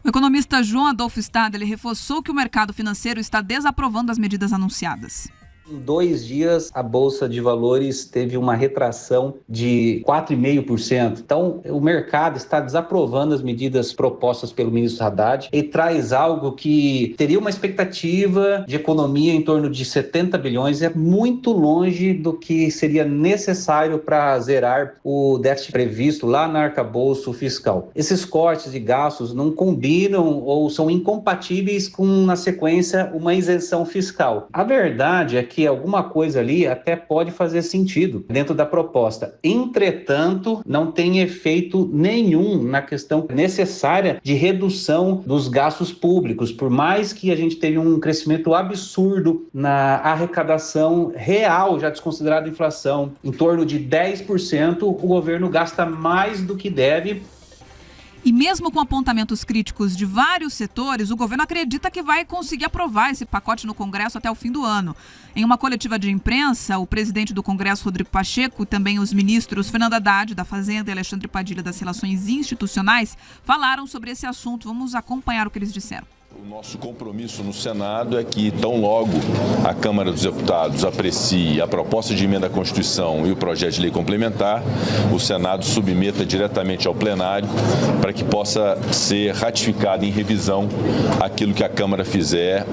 O economista João Adolfo Stade, ele reforçou que o mercado financeiro está desaprovando as medidas anunciadas. Em 2 dias, a Bolsa de Valores teve uma retração de 4,5%. Então, o mercado está desaprovando as medidas propostas pelo ministro Haddad e traz algo que teria uma expectativa de economia em torno de 70 bilhões. É muito longe do que seria necessário para zerar o déficit previsto lá no arcabouço fiscal. Esses cortes de gastos não combinam ou são incompatíveis com, na sequência, uma isenção fiscal. A verdade é que alguma coisa ali até pode fazer sentido dentro da proposta. Entretanto, não tem efeito nenhum na questão necessária de redução dos gastos públicos. Por mais que a gente tenha um crescimento absurdo na arrecadação real, já desconsiderada a inflação, em torno de 10%, o governo gasta mais do que deve. E mesmo com apontamentos críticos de vários setores, o governo acredita que vai conseguir aprovar esse pacote no Congresso até o fim do ano. Em uma coletiva de imprensa, o presidente do Congresso, Rodrigo Pacheco, e também os ministros Fernando Haddad, da Fazenda, e Alexandre Padilha, das Relações Institucionais, falaram sobre esse assunto. Vamos acompanhar o que eles disseram. O nosso compromisso no Senado é que, tão logo a Câmara dos Deputados aprecie a proposta de emenda à Constituição e o projeto de lei complementar, o Senado submeta diretamente ao plenário para que possa ser ratificado em revisão aquilo que a Câmara fizer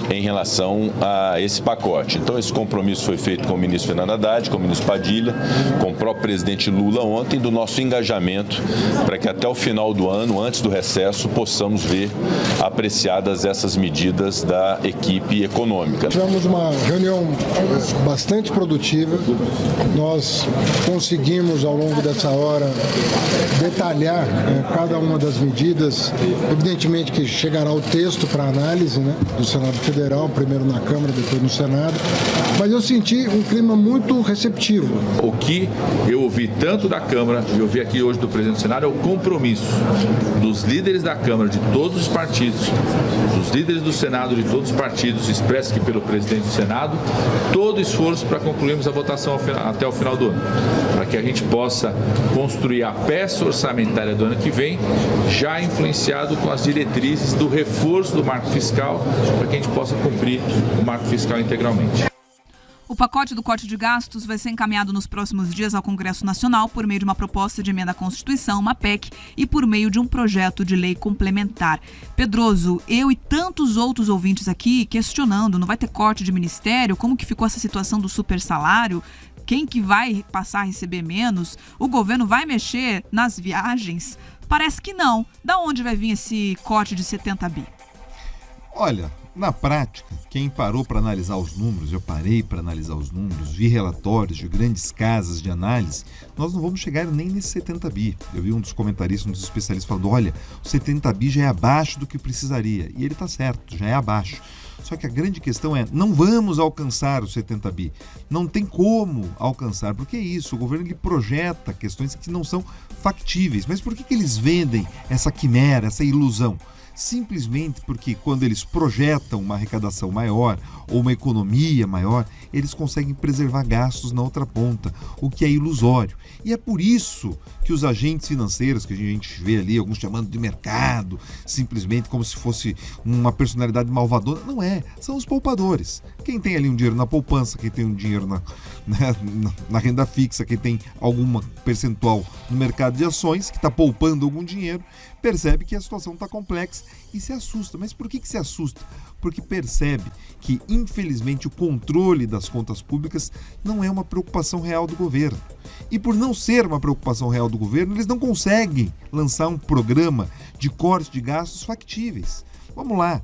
em relação a esse pacote. Então, esse compromisso foi feito com o ministro Fernando Haddad, com o ministro Padilha, com o próprio presidente Lula ontem, do nosso engajamento para que até o final do ano, antes do recesso, possamos ver apreciadas essas medidas da equipe econômica. Tivemos uma reunião bastante produtiva. Nós conseguimos, ao longo dessa hora, detalhar cada uma das medidas. Evidentemente que chegará o texto para análise, do Senado Federal, primeiro na Câmara, depois no Senado. Mas eu senti um clima muito receptivo. O que eu ouvi tanto da Câmara e ouvi aqui hoje do presidente do Senado é o compromisso dos líderes da Câmara, de todos os partidos, dos líderes do Senado, de todos os partidos, expresso aqui pelo presidente do Senado, todo o esforço para concluirmos a votação até o final do ano, para que a gente possa construir a peça orçamentária do ano que vem, já influenciado com as diretrizes do reforço do marco fiscal, para que a gente possa cumprir o marco fiscal integralmente. O pacote do corte de gastos vai ser encaminhado nos próximos dias ao Congresso Nacional por meio de uma proposta de emenda à Constituição, uma PEC, e por meio de um projeto de lei complementar. Pedroso, eu e tantos outros ouvintes aqui questionando, não vai ter corte de ministério? Como que ficou essa situação do supersalário? Quem que vai passar a receber menos? O governo vai mexer nas viagens? Parece que não. Da onde vai vir esse corte de 70 bi? Olha, na prática, quem parou para analisar os números, eu parei para analisar os números, vi relatórios de grandes casas de análise, nós não vamos chegar nem nesse 70 bi. Eu vi um dos comentaristas, um dos especialistas falando, olha, o 70 bi já é abaixo do que precisaria. E ele está certo, já é abaixo. Só que a grande questão é, não vamos alcançar os 70 bi. Não tem como alcançar, porque é isso, o governo ele projeta questões que não são factíveis. Mas por que eles vendem essa quimera, essa ilusão? Simplesmente porque quando eles projetam uma arrecadação maior ou uma economia maior, eles conseguem preservar gastos na outra ponta, o que é ilusório. E é por isso que os agentes financeiros, que a gente vê ali, alguns chamando de mercado, simplesmente como se fosse uma personalidade malvadora, não é, são os poupadores. Quem tem ali um dinheiro na poupança, quem tem um dinheiro na renda fixa, quem tem alguma percentual no mercado de ações, que está poupando algum dinheiro, percebe que a situação está complexa e se assusta. Mas por que se assusta? Porque percebe que, infelizmente, o controle das contas públicas não é uma preocupação real do governo. E por não ser uma preocupação real do governo, eles não conseguem lançar um programa de corte de gastos factíveis. Vamos lá.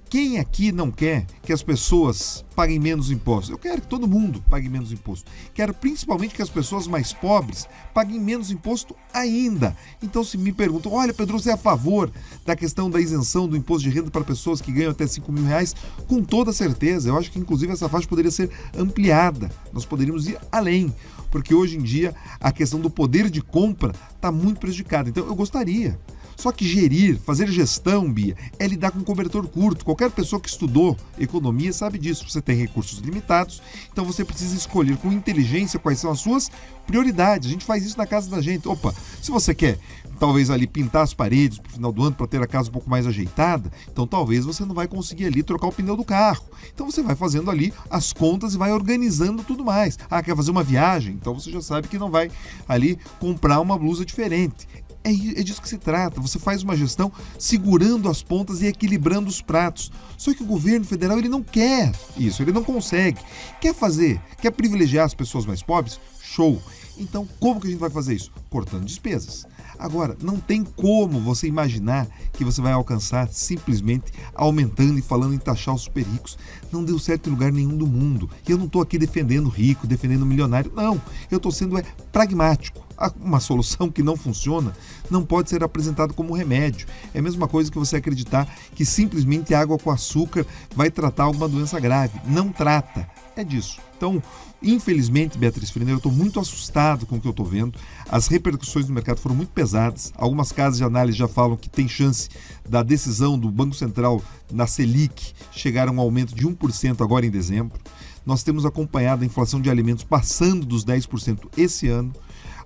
Quem aqui não quer que as pessoas paguem menos impostos? Eu quero que todo mundo pague menos imposto. Quero principalmente que as pessoas mais pobres paguem menos imposto ainda. Então, se me perguntam, olha, Pedro, você é a favor da questão da isenção do imposto de renda para pessoas que ganham até R$5.000? Com toda certeza. Eu acho que, inclusive, essa faixa poderia ser ampliada. Nós poderíamos ir além, porque hoje em dia a questão do poder de compra está muito prejudicada. Então, eu gostaria. Só que fazer gestão, Bia, é lidar com cobertor curto. Qualquer pessoa que estudou economia sabe disso. Você tem recursos limitados, então você precisa escolher com inteligência quais são as suas prioridades. A gente faz isso na casa da gente. Opa, se você quer talvez ali pintar as paredes pro final do ano para ter a casa um pouco mais ajeitada, então talvez você não vai conseguir ali trocar o pneu do carro. Então você vai fazendo ali as contas e vai organizando tudo mais. Ah, quer fazer uma viagem? Então você já sabe que não vai ali comprar uma blusa diferente. É disso que se trata. Você faz uma gestão segurando as pontas e equilibrando os pratos. Só que o governo federal ele não quer isso, ele não consegue. Quer fazer? Quer privilegiar as pessoas mais pobres? Show! Então, como que a gente vai fazer isso? Cortando despesas. Agora, não tem como você imaginar que você vai alcançar simplesmente aumentando e falando em taxar os super ricos. Não deu certo em lugar nenhum do mundo. E eu não estou aqui defendendo rico, defendendo milionário. Não, eu estou sendo pragmático. Uma solução que não funciona não pode ser apresentada como remédio. É a mesma coisa que você acreditar que simplesmente água com açúcar vai tratar alguma doença grave. Não trata. É disso. Então, infelizmente, Beatriz Frener, eu estou muito assustado com o que eu estou vendo. As repercussões no mercado foram muito pesadas. Algumas casas de análise já falam que tem chance da decisão do Banco Central na Selic chegar a um aumento de 1% agora em dezembro. Nós temos acompanhado a inflação de alimentos passando dos 10% esse ano.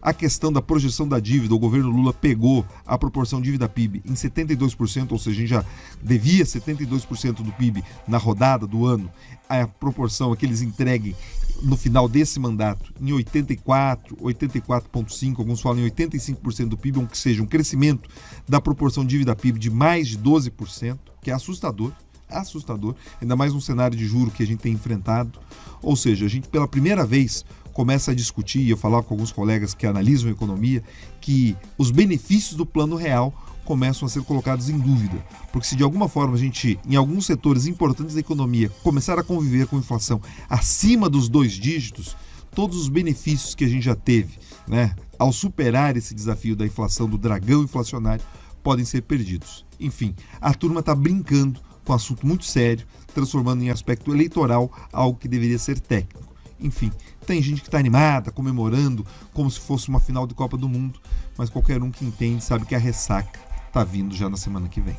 A questão da projeção da dívida, o governo Lula pegou a proporção dívida-PIB em 72%, ou seja, a gente já devia 72% do PIB na rodada do ano. A proporção é que eles entreguem no final desse mandato em 84, 84,5%, alguns falam em 85% do PIB, ou que seja, um crescimento da proporção dívida-PIB de mais de 12%, que é assustador, ainda mais num cenário de juro que a gente tem enfrentado. Ou seja, a gente pela primeira vez começa a discutir, e eu falava com alguns colegas que analisam a economia, que os benefícios do Plano Real começam a ser colocados em dúvida. Porque se de alguma forma a gente, em alguns setores importantes da economia, começar a conviver com inflação acima dos 2 dígitos, todos os benefícios que a gente já teve, né, ao superar esse desafio da inflação, do dragão inflacionário, podem ser perdidos. Enfim, a turma está brincando com um assunto muito sério, transformando em aspecto eleitoral algo que deveria ser técnico. Enfim, tem gente que está animada, comemorando, como se fosse uma final de Copa do Mundo, mas qualquer um que entende sabe que a ressaca está vindo já na semana que vem.